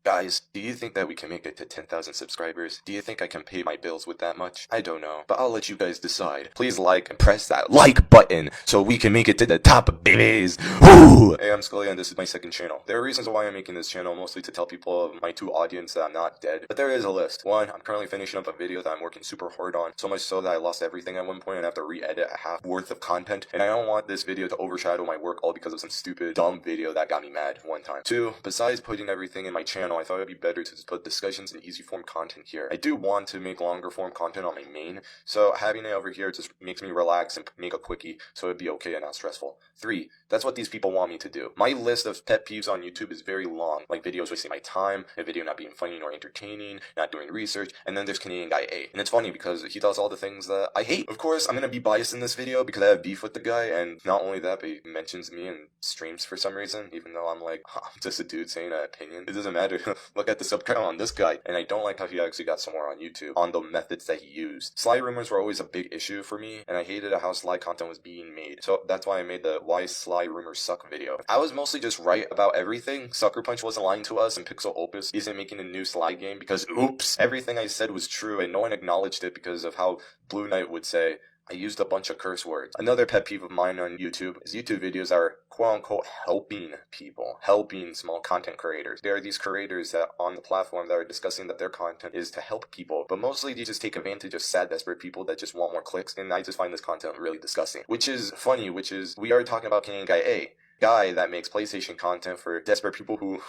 Guys, do you think that we can make it to 10,000 subscribers? Do you think I can pay my bills with that much? I don't know, but I'll let you guys decide. Please like and press that like button so we can make it to the top, babies. Woo! Hey, I'm Scully and this is my second channel. There are reasons why I'm making this channel, mostly to tell people of my two audience that I'm not dead, but there is a list. One, I'm currently finishing up a video that I'm working super hard on, so much so that I lost everything at one point and I have to re-edit a half worth of content, and I don't want this video to overshadow my work all because of some stupid, dumb video that got me mad one time. Two, besides putting everything in my channel, I thought it'd be better to just put discussions and easy form content here. I do want to make longer form content on my main, so having it over here just makes me relax and make a quickie so it'd be okay and not stressful. Three, that's what these people want me to do. My list of pet peeves on YouTube is very long, like videos wasting my time, a video not being funny nor entertaining, not doing research, and then there's Canadian Guy A. And it's funny because he does all the things that I hate. Of course, I'm gonna be biased in this video because I have beef with the guy, and not only that, but he mentions me in streams for some reason, even though I'm like, I'm just a dude saying an opinion. It doesn't matter. Look at the sub count on this guy. And I don't like how he actually got somewhere on YouTube on the methods that he used. Sly rumors were always a big issue for me, and I hated how Sly content was being made. So that's why I made the Why Sly Rumors Suck video. I was mostly just right about everything. Sucker Punch wasn't lying to us, and Pixel Opus isn't making a new Sly game because oops, everything I said was true and no one acknowledged it because of how Blue Knight would say, I used a bunch of curse words. Another pet peeve of mine on YouTube is YouTube videos are quote-unquote helping people, helping small content creators. There are these creators that on the platform that are discussing that their content is to help people, but mostly they just take advantage of sad, desperate people that just want more clicks, and I just find this content really disgusting. Which is funny, we are talking about Canadian Guy A, guy that makes PlayStation content for desperate people who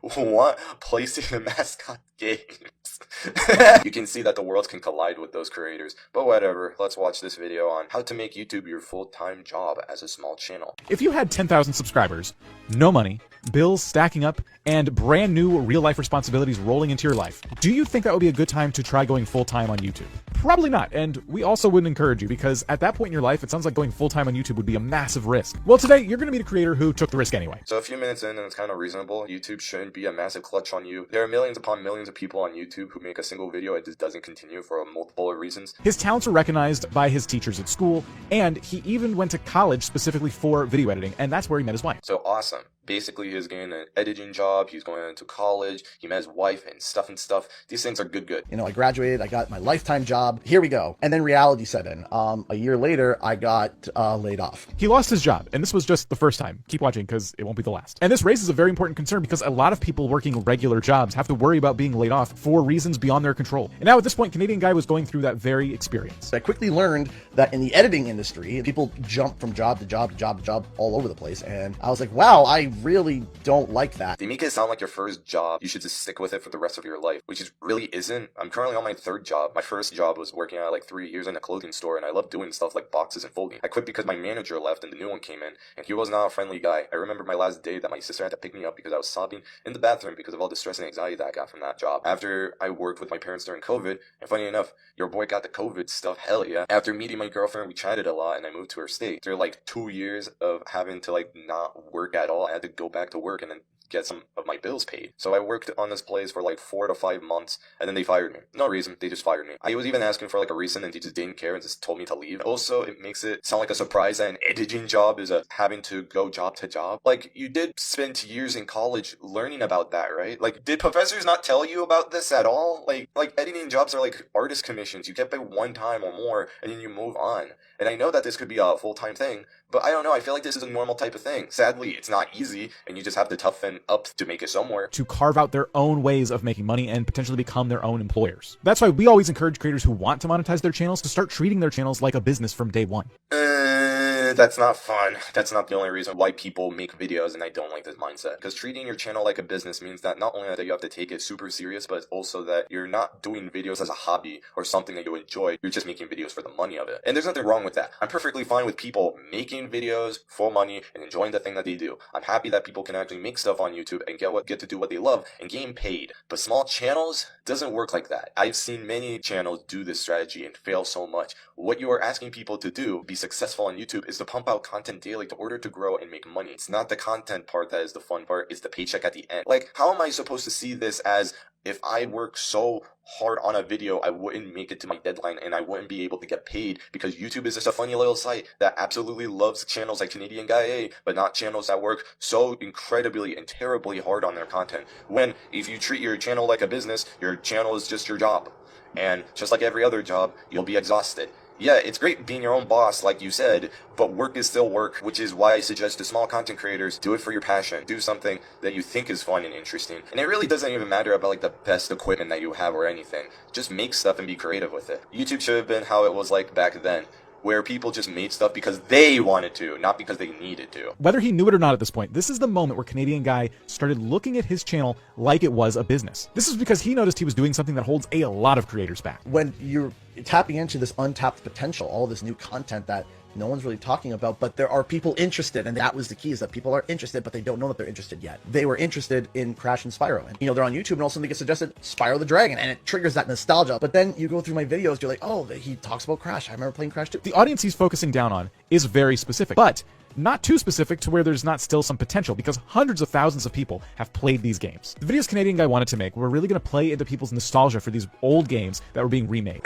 want PlayStation mascot games. You can see that the worlds can collide with those creators, but whatever, let's watch this video on how to make YouTube your full-time job as a small channel. If you had 10,000 subscribers, no money, bills stacking up, and brand new real-life responsibilities rolling into your life, do you think that would be a good time to try going full-time on YouTube? Probably not, and we also wouldn't encourage you because at that point in your life, it sounds like going full-time on YouTube would be a massive risk. Well, today, you're going to meet a creator who took the risk anyway. So a few minutes in, and it's kind of reasonable, YouTube shouldn't be a massive clutch on you. There are millions upon millions of people on YouTube who make a single video and just doesn't continue for multiple reasons. His talents were recognized by his teachers at school, and he even went to college specifically for video editing, and that's where he met his wife. So awesome. Basically, he's getting an editing job, he's going into college, he met his wife and stuff. These things are good. You know, I graduated, I got my lifetime job, here we go. And then reality set in. A year later, I got laid off. He lost his job, and this was just the first time. Keep watching, because it won't be the last. And this raises a very important concern because a lot of people working regular jobs have to worry about being laid off for reasons beyond their control. And now at this point, Canadian Guy was going through that very experience. I quickly learned that in the editing industry, people jump from job to job to job to job all over the place. And I was like, wow, I really don't like that. They make it sound like your first job, you should just stick with it for the rest of your life, which is really isn't. I'm currently on my third job. My first job was working at like 3 years in a clothing store, and I love doing stuff like boxes and folding. I quit because my manager left and the new one came in, and he was not a friendly guy. I remember my last day that my sister had to pick me up because I was sobbing in the bathroom because of all the stress and anxiety that I got from that job. After I worked with my parents during COVID, and funny enough, your boy got the COVID stuff, hell yeah. After meeting my girlfriend, we chatted a lot, and I moved to her state. After like 2 years of having to like not work at all, I had to go back to work and then get some of my bills paid. So I worked on this place for like 4 to 5 months, and then they fired me. No reason, they just fired me. I was even asking for like a reason, and they just didn't care and just told me to leave. Also, it makes it sound like a surprise that an editing job is having to go job to job. Like, you did spend years in college learning about that, right? Like, did professors not tell you about this at all? Like editing jobs are like artist commissions. You get paid one time or more, and then you move on. And I know that this could be a full-time thing, but I don't know, I feel like this is a normal type of thing. Sadly, it's not easy, and you just have to toughen up to make it somewhere. To carve out their own ways of making money and potentially become their own employers. That's why we always encourage creators who want to monetize their channels to start treating their channels like a business from day one. That's not fun. That's not the only reason why people make videos, and I don't like this mindset. Because treating your channel like a business means that not only that you have to take it super serious, but also that you're not doing videos as a hobby or something that you enjoy. You're just making videos for the money of it. And there's nothing wrong with that. I'm perfectly fine with people making videos for money and enjoying the thing that they do. I'm happy that people can actually make stuff on YouTube and get to do what they love and getting paid. But small channels doesn't work like that. I've seen many channels do this strategy and fail so much. What you are asking people to do, be successful on YouTube, is to pump out content daily in order to grow and make money. It's not the content part that is the fun part, it's the paycheck at the end. Like, how am I supposed to see this as if I work so hard on a video, I wouldn't make it to my deadline and I wouldn't be able to get paid, because YouTube is just a funny little site that absolutely loves channels like Canadian Guy A, but not channels that work so incredibly and terribly hard on their content. When if you treat your channel like a business, your channel is just your job. And just like every other job, you'll be exhausted. Yeah, it's great being your own boss, like you said, but work is still work, which is why I suggest to small content creators, do it for your passion. Do something that you think is fun and interesting. And it really doesn't even matter about like the best equipment that you have or anything. Just make stuff and be creative with it. YouTube should have been how it was like back then, where people just made stuff because they wanted to, not because they needed to. Whether he knew it or not at this point, this is the moment where Canadian Guy started looking at his channel like it was a business. This is because he noticed he was doing something that holds a lot of creators back. When you're tapping into this untapped potential, all this new content that no one's really talking about, but there are people interested, and that was the key, is that people are interested, but they don't know that they're interested yet. They were interested in Crash and Spyro, and they're on YouTube, and all of a sudden they get suggested Spyro the Dragon, and it triggers that nostalgia. But then you go through my videos, you're like, oh, he talks about Crash. I remember playing Crash too. The audience he's focusing down on is very specific, but not too specific to where there's not still some potential, because hundreds of thousands of people have played these games. The videos Canadian Guy wanted to make were really going to play into people's nostalgia for these old games that were being remade.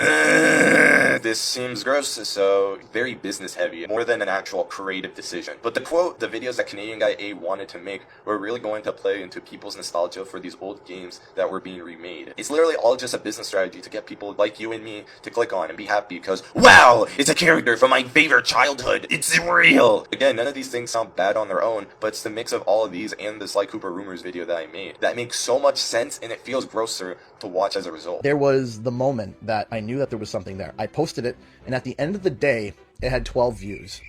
This seems gross, so very business heavy, more than an actual creative decision. But the videos that Canadian Guy A wanted to make were really going to play into people's nostalgia for these old games that were being remade. It's literally all just a business strategy to get people like you and me to click on and be happy because, wow, it's a character from my favorite childhood. It's real. Again, none of these things sound bad on their own, but it's the mix of all of these and the Sly Cooper Rumors video that I made that makes so much sense, and it feels grosser to watch as a result. There was the moment that I knew that there was something there. I posted it, and at the end of the day, it had 12 views.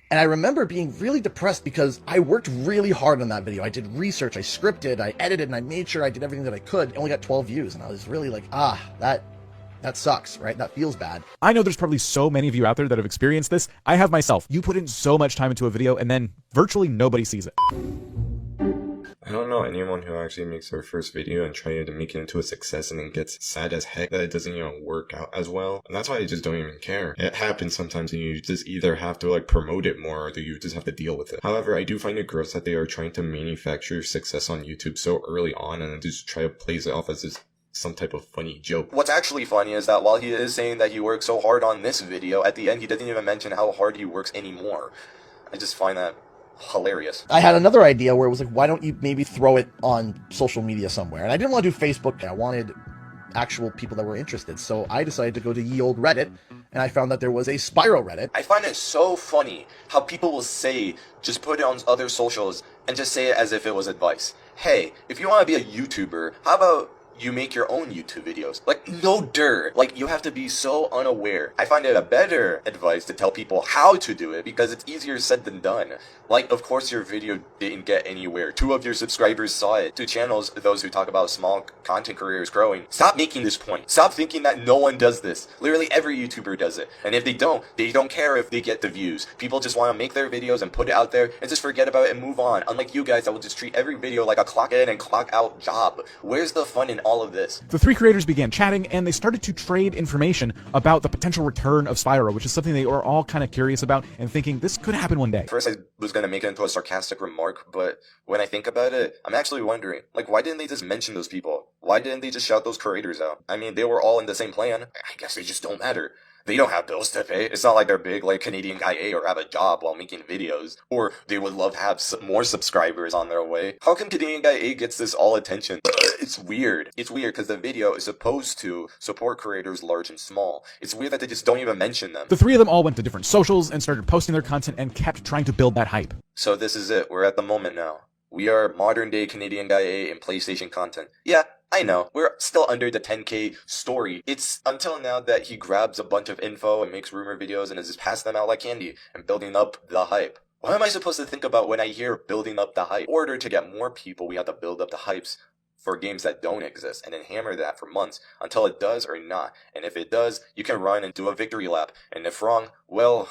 And I remember being really depressed because I worked really hard on that video. I did research, I scripted, I edited, and I made sure I did everything that I could. It only got 12 views, and I was really like, that sucks, right? That feels bad. I know there's probably so many of you out there that have experienced this. I have myself. You put in so much time into a video and then virtually nobody sees it. I don't know anyone who actually makes their first video and try to make it into a success and then gets sad as heck that it doesn't work out as well. And that's why I just don't even care. It happens sometimes and you just either have to promote it more or you just have to deal with it. However, I do find it gross that they are trying to manufacture success on YouTube so early on and just try to place it off as this some type of funny joke. What's actually funny is that while he is saying that he worked so hard on this video, at the end he doesn't even mention how hard he works anymore. I just find that hilarious. I had another idea where it was like, why don't you maybe throw it on social media somewhere? And I didn't want to do Facebook. I wanted actual people that were interested. So I decided to go to ye old Reddit, and I found that there was a Spyro Reddit. I find it so funny how people will say, just put it on other socials and just say it as if it was advice. Hey, if you want to be a YouTuber, how about you make your own YouTube videos? Like, no dirt. Like, you have to be so unaware. I find it a better advice to tell people how to do it because it's easier said than done. Like, of course your video didn't get anywhere. 2 of your subscribers saw it. 2 channels, those who talk about small content careers growing. Stop making this point. Stop thinking that no one does this. Literally every YouTuber does it. And if they don't care if they get the views. People just want to make their videos and put it out there and just forget about it and move on. Unlike you guys that will just treat every video like a clock in and clock out job. Where's the fun in all of this? The 3 creators began chatting, and they started to trade information about the potential return of Spyro, which is something they were all kind of curious about and thinking this could happen one day. First, I was going to make it into a sarcastic remark, but when I think about it, I'm actually wondering, like, why didn't they just mention those people? Why didn't they just shout those creators out? I mean, they were all in the same plan. I guess they just don't matter. They don't have bills to pay. It's not like they're big like Canadian Guy A or have a job while making videos. Or they would love to have some more subscribers on their way. How come Canadian Guy A gets this all attention? It's weird. It's weird because the video is supposed to support creators large and small. It's weird that they just don't even mention them. The 3 of them all went to different socials and started posting their content and kept trying to build that hype. So this is it. We're at the moment now. We are modern day Canadian Guy A in PlayStation content. Yeah, I know, we're still under the 10K story. It's until now that he grabs a bunch of info and makes rumor videos and is just passing them out like candy and building up the hype. What am I supposed to think about when I hear building up the hype? In order to get more people, we have to build up the hypes for games that don't exist and then hammer that for months until it does or not. And if it does, you can run and do a victory lap. And if wrong, well,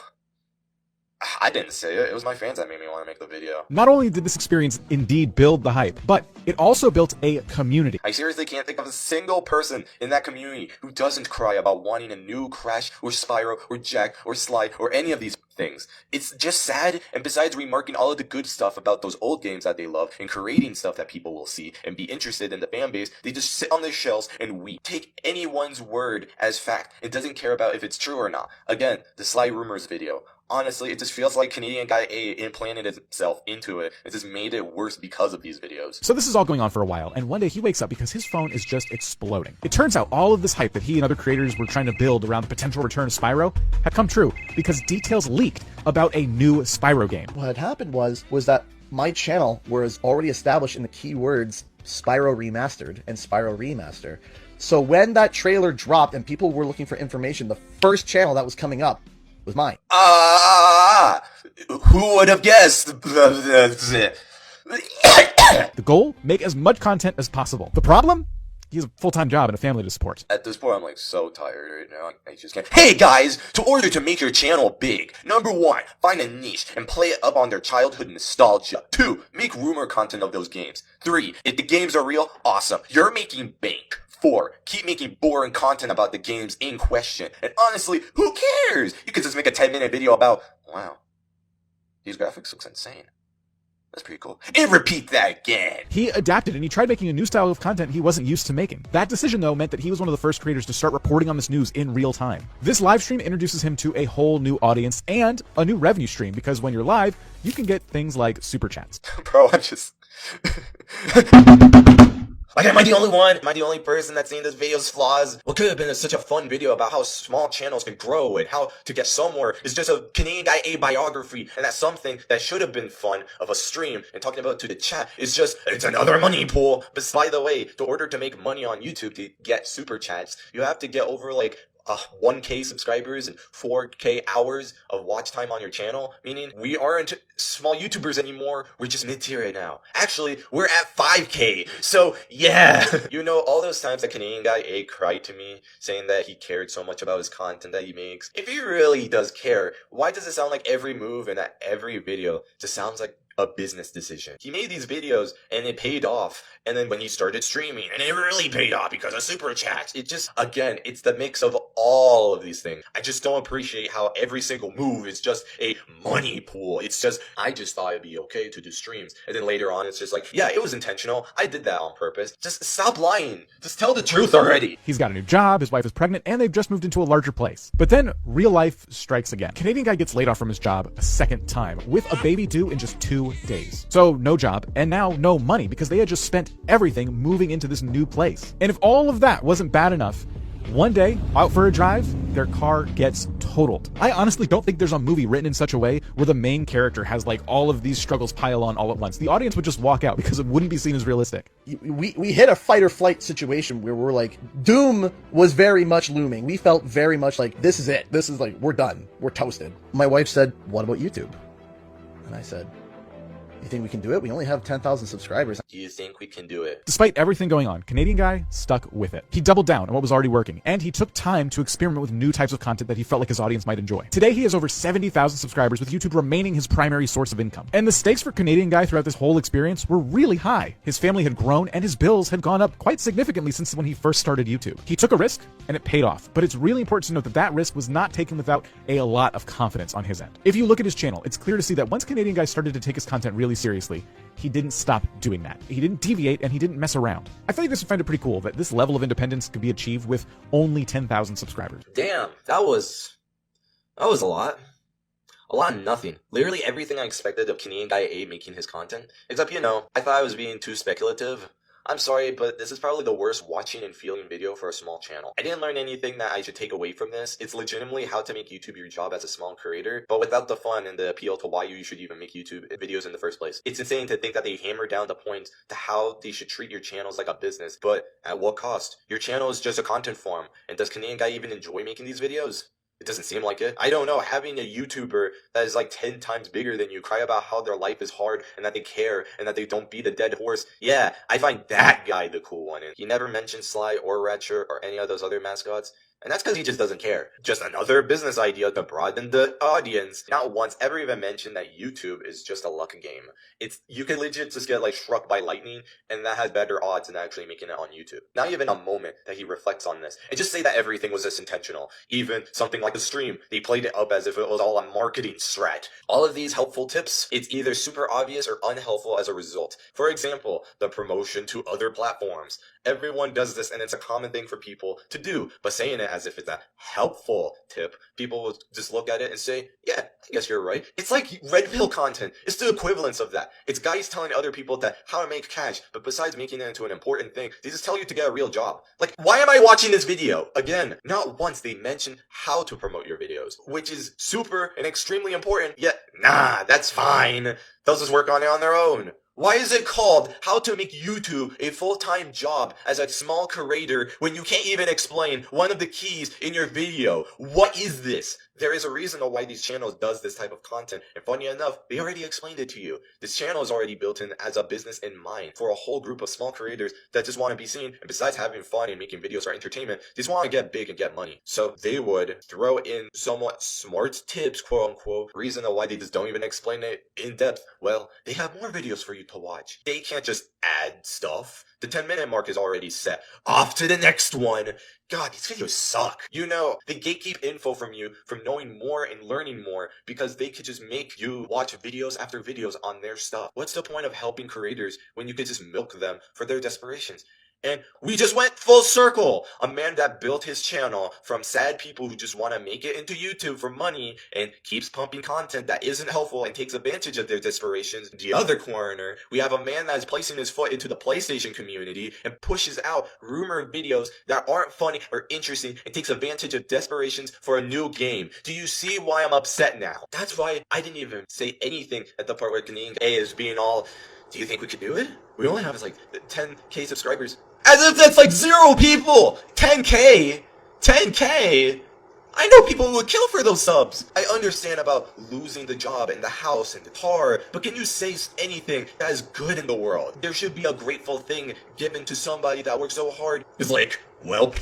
I didn't say it. It was my fans that made me want to make the video. Not only did this experience indeed build the hype, but it also built a community. I seriously can't think of a single person in that community who doesn't cry about wanting a new Crash or Spyro or Jack or Sly or any of these things. It's just sad, and besides remarking all of the good stuff about those old games that they love and creating stuff that people will see and be interested in the fan base, they just sit on their shells and weep. Take anyone's word as fact. It doesn't care about if it's true or not. Again, the Sly Rumors video. Honestly, it just feels like Canadian Guy A implanted himself into it. It just made it worse because of these videos. So this is all going on for a while, and one day he wakes up because his phone is just exploding. It turns out all of this hype that he and other creators were trying to build around the potential return of Spyro had come true because details leaked about a new Spyro game. What had happened was that my channel was already established in the keywords Spyro Remastered and Spyro Remaster. So when that trailer dropped and people were looking for information, the first channel that was coming up was mine. Who would have guessed? The goal? Make as much content as possible. The problem? He has a full-time job and a family to support. At this point, I'm like so tired right now. I just can't. Hey guys, to order to make your channel big, number 1, find a niche and play it up on their childhood nostalgia. 2, make rumor content of those games. 3, if the games are real, awesome. You're making bank. 4, keep making boring content about the games in question. And honestly, who cares? You could just make a 10-minute video about, wow, these graphics looks insane. That's pretty cool. And repeat that again. He adapted and he tried making a new style of content he wasn't used to making. That decision, though, meant that he was one of the first creators to start reporting on this news in real time. This live stream introduces him to a whole new audience and a new revenue stream because when you're live, you can get things like super chats. Bro, I'm just... Like, am I the only one? Am I the only person that's seen this video's flaws? What could have been such a fun video about how small channels can grow and how to get somewhere is just a Canadian Guy A biography, and that's something that should have been fun of a stream and talking about to the chat is just, it's another money pool. But by the way, in order to make money on YouTube to get super chats, you have to get over like 1K subscribers and 4K hours of watch time on your channel, meaning we aren't small YouTubers anymore, we're just mid-tier right now. Actually, we're at 5K, so yeah. You know, all those times that Canadian Guy A cried to me, saying that he cared so much about his content that he makes. If he really does care, why does it sound like every move and every video just sounds like a business decision? He made these videos and it paid off, and then when he started streaming and it really paid off because of super chats, it just, again, it's the mix of all of these things. I just don't appreciate how every single move is just a money pool. It's just, I just thought it'd be okay to do streams, and then later on it's just like, yeah, it was intentional, I did that on purpose. Just stop lying, just tell the truth already. He's got a new job, his wife is pregnant, and they've just moved into a larger place. But then real life strikes again. Canadian Guy gets laid off from his job a second time with a baby due in just 2 days. So no job, and now no money because they had just spent everything moving into this new place. And if all of that wasn't bad enough, one day, out for a drive, their car gets totaled. I honestly don't think there's a movie written in such a way where the main character has like all of these struggles pile on all at once. The audience would just walk out because it wouldn't be seen as realistic. We hit a fight or flight situation where we're like, doom was very much looming. We felt very much like, this is it. This is like, we're done. We're toasted. My wife said, what about YouTube? And I said, you think we can do it? We only have 10,000 subscribers. Do you think we can do it? Despite everything going on, Canadian Guy stuck with it. He doubled down on what was already working, and he took time to experiment with new types of content that he felt like his audience might enjoy. Today, he has over 70,000 subscribers, with YouTube remaining his primary source of income. And the stakes for Canadian Guy throughout this whole experience were really high. His family had grown, and his bills had gone up quite significantly since when he first started YouTube. He took a risk, and it paid off. But it's really important to note that that risk was not taken without a lot of confidence on his end. If you look at his channel, it's clear to see that once Canadian Guy started to take his content really seriously, he didn't stop doing that. He didn't deviate and he didn't mess around. I feel like this would find it pretty cool that this level of independence could be achieved with only 10,000 subscribers. Damn, that was a lot. A lot of nothing. Literally everything I expected of Canadian Guy A making his content. Except, you know, I thought I was being too speculative. I'm sorry, but this is probably the worst watching and feeling video for a small channel. I didn't learn anything that I should take away from this. It's legitimately how to make YouTube your job as a small creator, but without the fun and the appeal to why you should even make YouTube videos in the first place. It's insane to think that they hammer down the points to how they should treat your channels like a business, but at what cost? Your channel is just a content form, and does Canadian Guy even enjoy making these videos? It doesn't seem like it. I don't know, having a YouTuber that is like 10 times bigger than you cry about how their life is hard and that they care and that they don't beat a dead horse. Yeah, I find that guy the cool one. And he never mentioned Sly or Ratchet or any of those other mascots. And that's because he just doesn't care. Just another business idea to broaden the audience. Not once ever even mentioned that YouTube is just a luck game. You can legit just get like struck by lightning, and that has better odds than actually making it on YouTube. Not even a moment that he reflects on this. And just say that everything was just intentional. Even something like the stream, they played it up as if it was all a marketing strat. All of these helpful tips, it's either super obvious or unhelpful as a result. For example, the promotion to other platforms. Everyone does this, and it's a common thing for people to do. But saying it as if it's a helpful tip, people will just look at it and say, yeah, I guess you're right. It's like red pill content. It's the equivalence of that. It's guys telling other people that how to make cash, but besides making it into an important thing, they just tell you to get a real job. Like, why am I watching this video? Again, not once they mention how to promote your videos, which is super and extremely important, yet, nah, that's fine. They'll just work on it on their own. Why is it called How to Make YouTube a Full-Time Job as a Small Creator when you can't even explain one of the keys in your video? What is this? There is a reason why these channels does this type of content, and funny enough, they already explained it to you. This channel is already built in as a business in mind for a whole group of small creators that just want to be seen, and besides having fun and making videos for entertainment, they just want to get big and get money. So they would throw in somewhat smart tips, quote unquote, reason why they just don't even explain it in depth. Well, they have more videos for you to watch. They can't just add stuff. The 10-minute mark is already set. Off to the next one. God, these videos suck. You know, they gatekeep info from you from knowing more and learning more because they could just make you watch videos after videos on their stuff. What's the point of helping creators when you could just milk them for their desperations? And we just went full circle. A man that built his channel from sad people who just want to make it into YouTube for money and keeps pumping content that isn't helpful and takes advantage of their desperations. The other corner, we have a man that is placing his foot into the PlayStation community and pushes out rumored videos that aren't funny or interesting and takes advantage of desperations for a new game. Do you see why I'm upset now? That's why I didn't even say anything at the part where Canadian A is being all, do you think we could do it? We only have like 10K subscribers. As if that's like 0 people! 10K? 10K? I know people who would kill for those subs. I understand about losing the job and the house and the car, but can you say anything that is good in the world? There should be a grateful thing given to somebody that works so hard. It's like, well,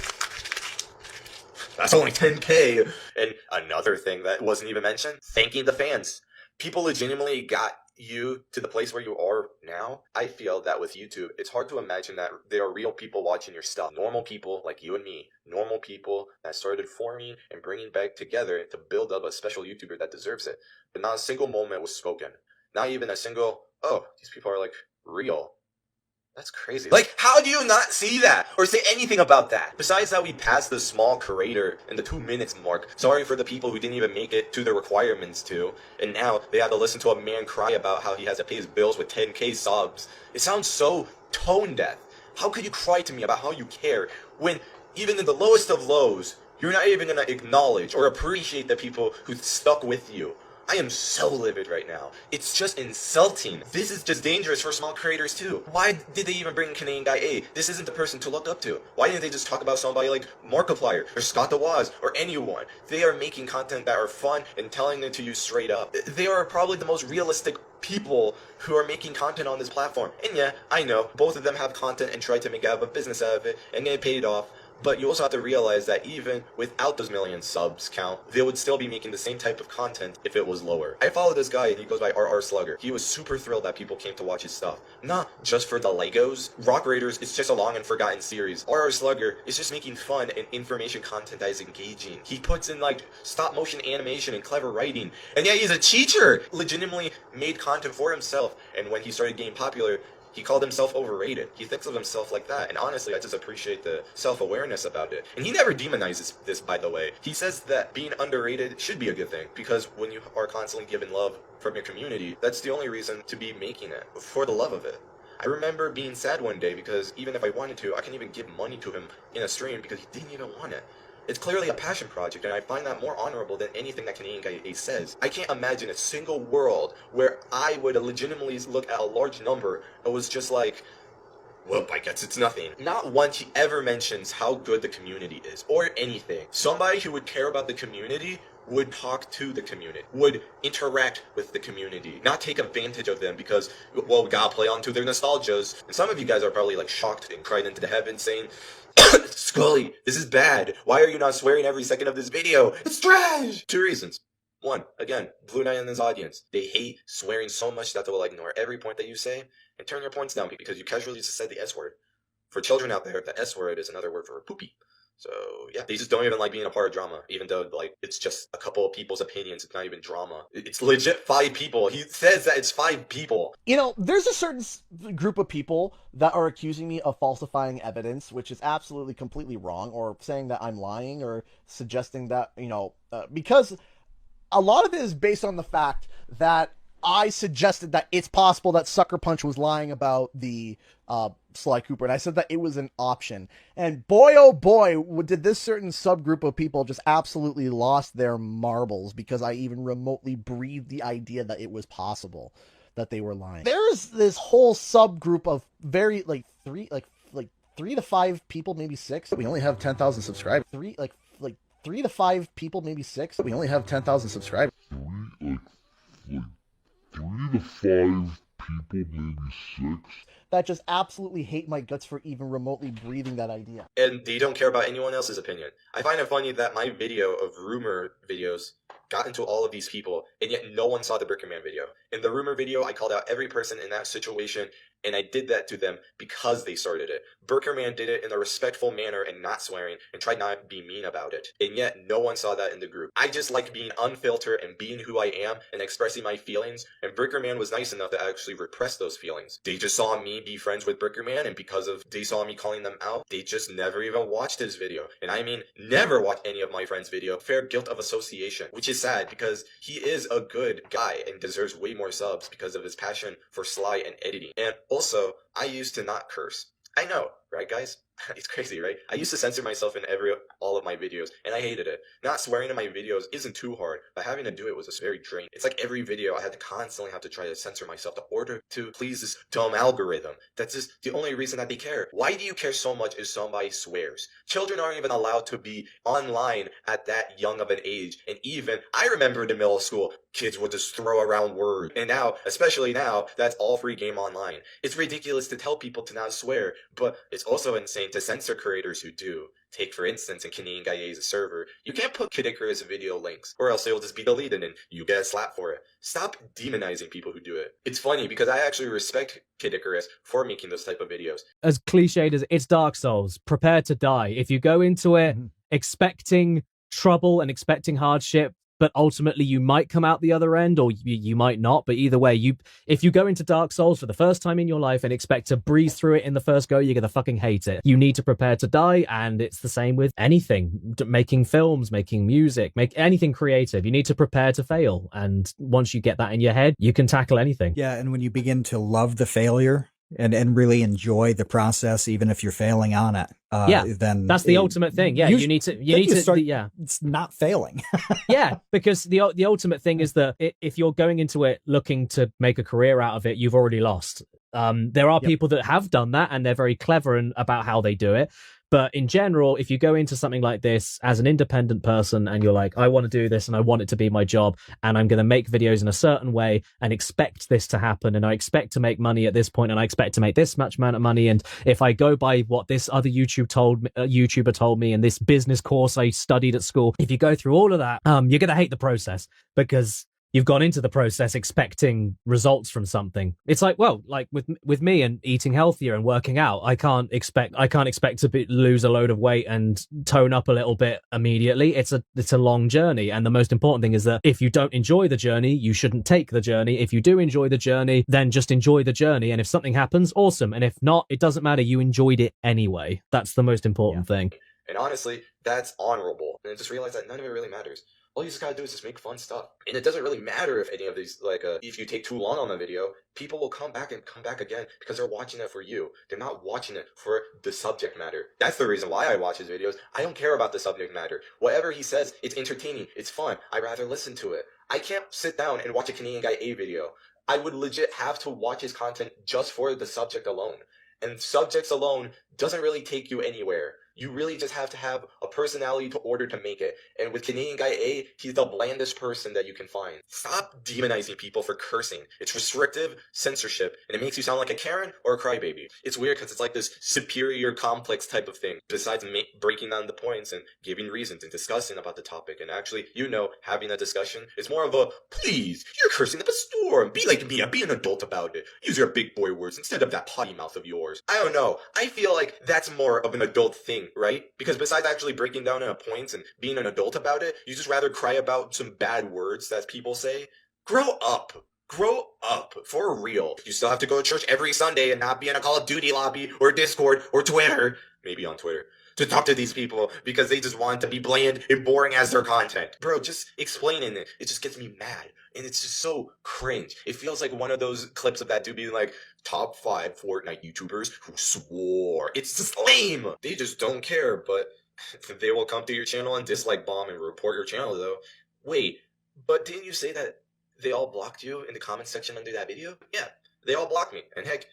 that's only 10K. And another thing that wasn't even mentioned, thanking the fans. People legitimately got you to the place where you are now. I feel that with YouTube, it's hard to imagine that there are real people watching your stuff. Normal people like you and me. Normal people that started forming and bringing back together to build up a special YouTuber that deserves it. But not a single moment was spoken. Not even a single, oh, these people are like real. That's crazy. Like, how do you not see that? Or say anything about that? Besides that, we passed the small creator in the 2 minutes mark. Sorry for the people who didn't even make it to the requirements to. And now they have to listen to a man cry about how he has to pay his bills with 10K subs. It sounds so tone deaf. How could you cry to me about how you care when even in the lowest of lows, you're not even gonna acknowledge or appreciate the people who stuck with you? I am so livid right now. It's just insulting. This is just dangerous for small creators too. Why did they even bring Canadian Guy A? This isn't the person to look up to. Why didn't they just talk about somebody like Markiplier or Scott DeWaz or anyone? They are making content that are fun and telling it to you straight up. They are probably the most realistic people who are making content on this platform. And yeah, I know, both of them have content and try to make out a business out of it and get paid off. But you also have to realize that even without those million subs count, they would still be making the same type of content if it was lower. I follow this guy and he goes by RR Slugger. He was super thrilled that people came to watch his stuff. Not just for the Legos. Rock Raiders is just a long and forgotten series. RR Slugger is just making fun and information content that is engaging. He puts in like stop motion animation and clever writing. And yeah, he's a teacher! Legitimately made content for himself. And when he started getting popular, he called himself overrated. He thinks of himself like that. And honestly, I just appreciate the self-awareness about it. And he never demonizes this, by the way. He says that being underrated should be a good thing. Because when you are constantly given love from your community, that's the only reason to be making it. For the love of it. I remember being sad one day because even if I wanted to, I couldn't even give money to him in a stream because he didn't even want it. It's clearly a passion project, and I find that more honorable than anything that Canadian Guy says. I can't imagine a single world where I would legitimately look at a large number and was just like, well, I guess it's nothing. Not once he ever mentions how good the community is, or anything. Somebody who would care about the community would talk to the community, would interact with the community, not take advantage of them because, well, we gotta play onto their nostalgias. And some of you guys are probably like shocked and cried into the heavens saying, Scully, this is bad. Why are you not swearing every second of this video? It's trash! 2 reasons. 1, again, Blue Knight and his audience. They hate swearing so much that they will ignore every point that you say and turn your points down because you casually just said the S word. For children out there, the S word is another word for poopy. So, yeah, they just don't even like being a part of drama, even though, like, it's just a couple of people's opinions. It's not even drama. It's legit 5 people. He says that it's 5 people. You know, there's a certain group of people that are accusing me of falsifying evidence, which is absolutely completely wrong, or saying that I'm lying, or suggesting that, because a lot of it is based on the fact that I suggested that it's possible that Sucker Punch was lying about the Sly Cooper, and I said that it was an option. And boy, oh boy, did this certain subgroup of people just absolutely lost their marbles because I even remotely breathed the idea that it was possible that they were lying. There's this whole subgroup of very, like, 3 to 5 people, maybe 6. We only have 10,000 subscribers. 3 to 5 people, maybe 6. We only have 10,000 subscribers. 3 to 5 people, maybe 6. That just absolutely hate my guts for even remotely breathing that idea. And they don't care about anyone else's opinion. I find it funny that my video of rumor videos got into all of these people, and yet no one saw the Brickerman video. In the rumor video, I called out every person in that situation, and I did that to them because they started it. Brickerman did it in a respectful manner and not swearing, and tried not to be mean about it. And yet, no one saw that in the group. I just like being unfiltered and being who I am and expressing my feelings, and Brickerman was nice enough to actually repress those feelings. They just saw me be friends with Brickerman, and because of they saw me calling them out, they just never even watched his video. And I mean, never watched any of my friends' video. Fair guilt of association, which is sad because he is a good guy and deserves way more subs because of his passion for Sly and editing. And also, I used to not curse. I know, right guys? It's crazy, right? I used to censor myself in all of my videos, and I hated it. Not swearing in my videos isn't too hard, but having to do it was just very draining. It's like every video I had to constantly have to try to censor myself in order to please this dumb algorithm. That's just the only reason that they care. Why do you care so much if somebody swears? Children aren't even allowed to be online at that young of an age, and even, I remember in middle school, kids would just throw around words. And now, especially now, that's all free game online. It's ridiculous to tell people to not swear, but it's also insane to censor creators who do. Take, for instance, in Canadian Guy's server, you can't put Kid Icarus video links, or else it'll just be deleted and you get a slap for it. Stop demonizing people who do it. It's funny because I actually respect Kid Icarus for making those type of videos. As cliched as it's Dark Souls, prepare to die. If you go into it expecting trouble and expecting hardship, but ultimately you might come out the other end, or you might not. But either way, if you go into Dark Souls for the first time in your life and expect to breeze through it in the first go, you're going to fucking hate it. You need to prepare to die, and it's the same with anything. Making films, making music, make anything creative. You need to prepare to fail, and once you get that in your head, you can tackle anything. Yeah, and when you begin to love the failure and really enjoy the process, even if you're failing on it, then that's the ultimate thing. Yeah, you need to start, yeah, it's not failing. Yeah, because the ultimate thing is that if you're going into it looking to make a career out of it, you've already lost. There are people that have done that, and they're very clever about how they do it. But in general, if you go into something like this as an independent person and you're like, I want to do this and I want it to be my job and I'm going to make videos in a certain way and expect this to happen and I expect to make money at this point and I expect to make this much amount of money, and if I go by what this other YouTuber told me and this business course I studied at school, if you go through all of that, you're going to hate the process because you've gone into the process expecting results from something. It's like, well, like with me and eating healthier and working out, I can't expect to lose a load of weight and tone up a little bit immediately. It's a long journey, and the most important thing is that if you don't enjoy the journey, you shouldn't take the journey. If you do enjoy the journey, then just enjoy the journey, and if something happens, awesome, and if not, it doesn't matter. You enjoyed it anyway. That's the most important thing. And honestly, that's honorable. And I just realized that none of it really matters. All you just gotta do is just make fun stuff. And it doesn't really matter if any of these, if you take too long on a video, people will come back again because they're watching it for you. They're not watching it for the subject matter. That's the reason why I watch his videos. I don't care about the subject matter. Whatever he says, it's entertaining, it's fun. I'd rather listen to it. I can't sit down and watch a Canadian Guy A video. I would legit have to watch his content just for the subject alone. And subjects alone doesn't really take you anywhere. You really just have to have a personality to order to make it. And with Canadian Guy A, he's the blandest person that you can find. Stop demonizing people for cursing. It's restrictive censorship, and it makes you sound like a Karen or a crybaby. It's weird because it's like this superior complex type of thing. Besides breaking down the points and giving reasons and discussing about the topic and actually, having a discussion, it's more of a, please, you're cursing up a storm. Be like me, be an adult about it. Use your big boy words instead of that potty mouth of yours. I don't know. I feel like that's more of an adult thing, right? Because besides actually breaking down in points and being an adult about it, you just rather cry about some bad words that people say. Grow up. Grow up. For real. You still have to go to church every Sunday and not be in a Call of Duty lobby or Discord or Twitter. Maybe on Twitter. To talk to these people because they just want to be bland and boring as their content. Bro, just explaining it. It just gets me mad. And it's just so cringe. It feels like one of those clips of that dude being like, top 5 Fortnite YouTubers who swore. It's just lame. They just don't care, but they will come to your channel and dislike bomb and report your channel though. Wait, but didn't you say that they all blocked you in the comment section under that video? Yeah, they all blocked me. And heck,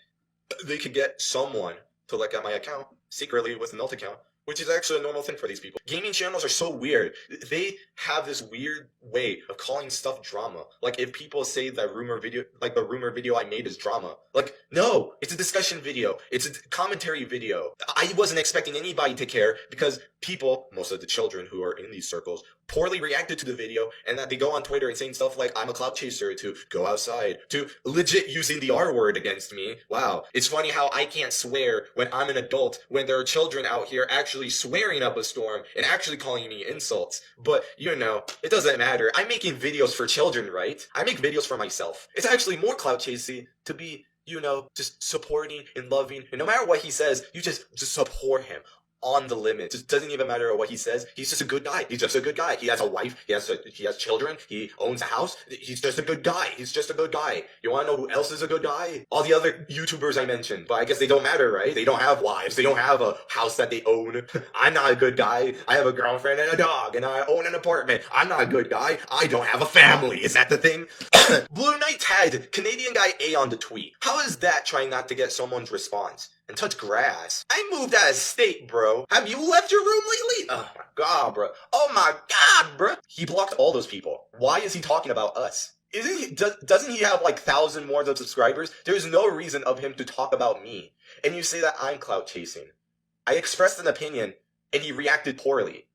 they could get someone to look at my account secretly with an alt account, which is actually a normal thing for these people. Gaming channels are so weird. They have this weird way of calling stuff drama. Like if people say that rumor video, like the rumor video I made is drama. Like, no, it's a discussion video. It's a commentary video. I wasn't expecting anybody to care because people, most of the children who are in these circles, poorly reacted to the video and that they go on Twitter and saying stuff like, I'm a clout chaser, to go outside, to legit using the R word against me. Wow. It's funny how I can't swear when I'm an adult, when there are children out here actually swearing up a storm and actually calling me insults. But, it doesn't matter. I'm making videos for children, right? I make videos for myself. It's actually more clout chasing to be, just supporting and loving. And no matter what he says, you just support him. On the limit. Just doesn't even matter what he says. He's just a good guy. He's just a good guy. He has a wife. He has children. He owns a house. He's just a good guy. He's just a good guy. You want to know who else is a good guy? All the other YouTubers I mentioned. But I guess they don't matter, right? They don't have wives. They don't have a house that they own. I'm not a good guy. I have a girlfriend and a dog, and I own an apartment. I'm not a good guy. I don't have a family. Is that the thing? Blue Knight tagged Canadian Guy A on the tweet. How is that trying not to get someone's response? And touch grass. I moved out of state, bro. Have you left your room lately? Oh my god, bro. Oh my god, bro. He blocked all those people. Why is he talking about us? Doesn't he have like 1,000 more of subscribers? There's no reason of him to talk about me. And you say that I'm clout chasing. I expressed an opinion and he reacted poorly.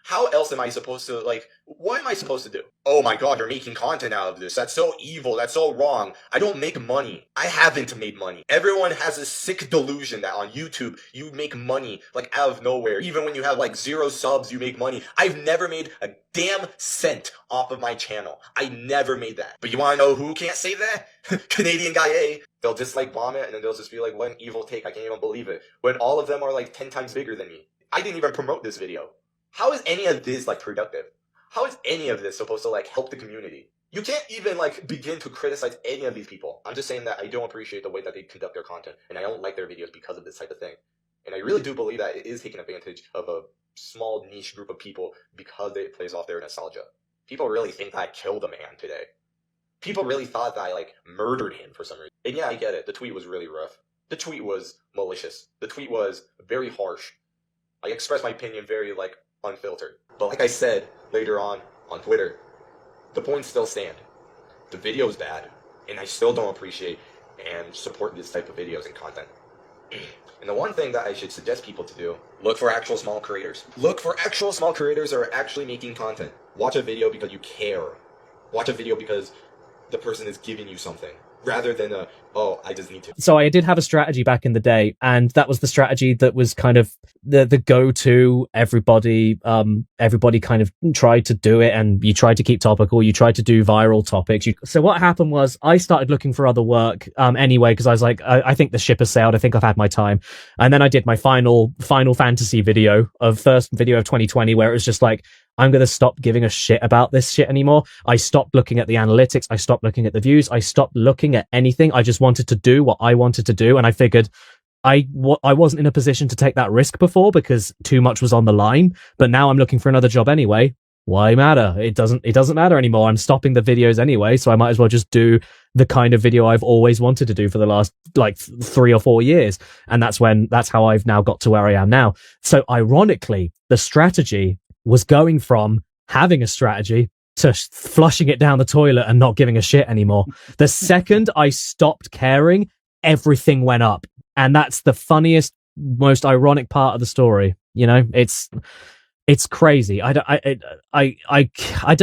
How else am I supposed to, what am I supposed to do? Oh my god, you're making content out of this. That's so evil. That's so wrong. I don't make money. I haven't made money. Everyone has a sick delusion that on YouTube, you make money, out of nowhere. Even when you have, 0 subs, you make money. I've never made a damn cent off of my channel. I never made that. But you wanna know who can't say that? Canadian Guy A. They'll just, bomb it, and then they'll just be like, what an evil take. I can't even believe it. When all of them are, 10 times bigger than me. I didn't even promote this video. How is any of this, productive? How is any of this supposed to, help the community? You can't even, begin to criticize any of these people. I'm just saying that I don't appreciate the way that they conduct their content, and I don't like their videos because of this type of thing. And I really do believe that it is taking advantage of a small niche group of people because it plays off their nostalgia. People really think that I killed a man today. People really thought that I, murdered him for some reason. And yeah, I get it. The tweet was really rough. The tweet was malicious. The tweet was very harsh. I expressed my opinion very, unfiltered. But like I said later on Twitter, the points still stand. The video's bad, and I still don't appreciate and support this type of videos and content. And the one thing that I should suggest people to do, look for actual small creators. Look for actual small creators that are actually making content. Watch a video because you care. Watch a video because the person is giving you something. Rather than I just need to. So I did have a strategy back in the day, and that was the strategy that was kind of the go-to. Everybody kind of tried to do it, and you tried to keep topical, you tried to do viral topics. So what happened was I started looking for other work anyway, because I was like, I think the ship has sailed, I think I've had my time. And then I did my Final Fantasy first video of 2020, where it was just like, I'm going to stop giving a shit about this shit anymore. I stopped looking at the analytics. I stopped looking at the views. I stopped looking at anything. I just wanted to do what I wanted to do. And I figured I wasn't in a position to take that risk before because too much was on the line. But now I'm looking for another job anyway. why matter? It doesn't matter anymore. I'm stopping the videos anyway, so I might as well just do the kind of video I've always wanted to do for the last like 3 or 4 years. And that's how I've now got to where I am now. So ironically, the strategy was going from having a strategy to flushing it down the toilet and not giving a shit anymore. The second I stopped caring, everything went up. And that's the funniest, most ironic part of the story. You know, it's crazy. I don't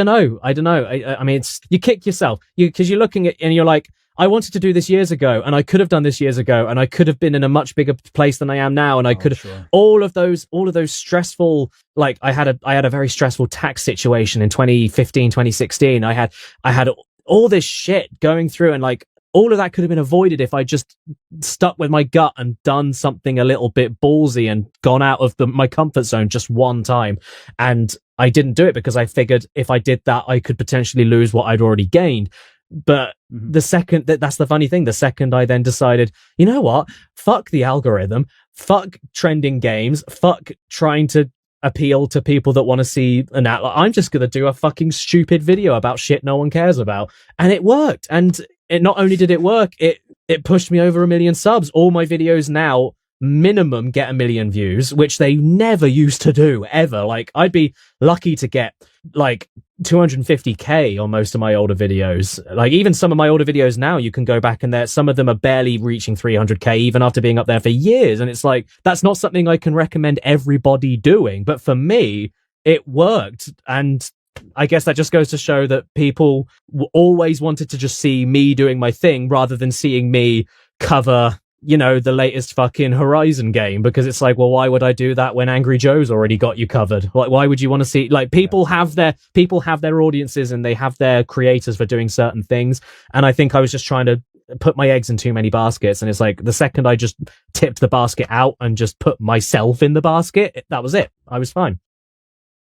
know. I mean, it's, you kick yourself because you're looking at, and you're like, I wanted to do this years ago, and I could have done this years ago, and I could have been in a much bigger place than I am now, and I could have all of those stressful, like I had a very stressful tax situation in 2015, 2016. I had all this shit going through, and like all of that could have been avoided if I just stuck with my gut and done something a little bit ballsy and gone out of my comfort zone just one time. And I didn't do it because I figured if I did that, I could potentially lose what I'd already gained. But the second that's the funny thing, the second I then decided, you know what, fuck the algorithm, fuck trending games, fuck trying to appeal to people that want to see an outlet. I'm just going to do a fucking stupid video about shit no one cares about. And it worked. And it not only did it work, it pushed me over 1 million subs. All my videos now minimum get 1 million views, which they never used to do ever. Like I'd be lucky to get like 250k on most of my older videos. Like even some of my older videos now, you can go back and some of them are barely reaching 300k even after being up there for years. And it's like, that's not something I can recommend everybody doing. But for me, it worked. And I guess that just goes to show that people always wanted to just see me doing my thing rather than seeing me cover, you know, the latest fucking Horizon game, because it's like, well, why would I do that when Angry Joe's already got you covered? Like, why would you want to see, like, people have their audiences and they have their creators for doing certain things. And I think I was just trying to put my eggs in too many baskets. And it's like the second I just tipped the basket out and just put myself in the basket, that was it. I was fine.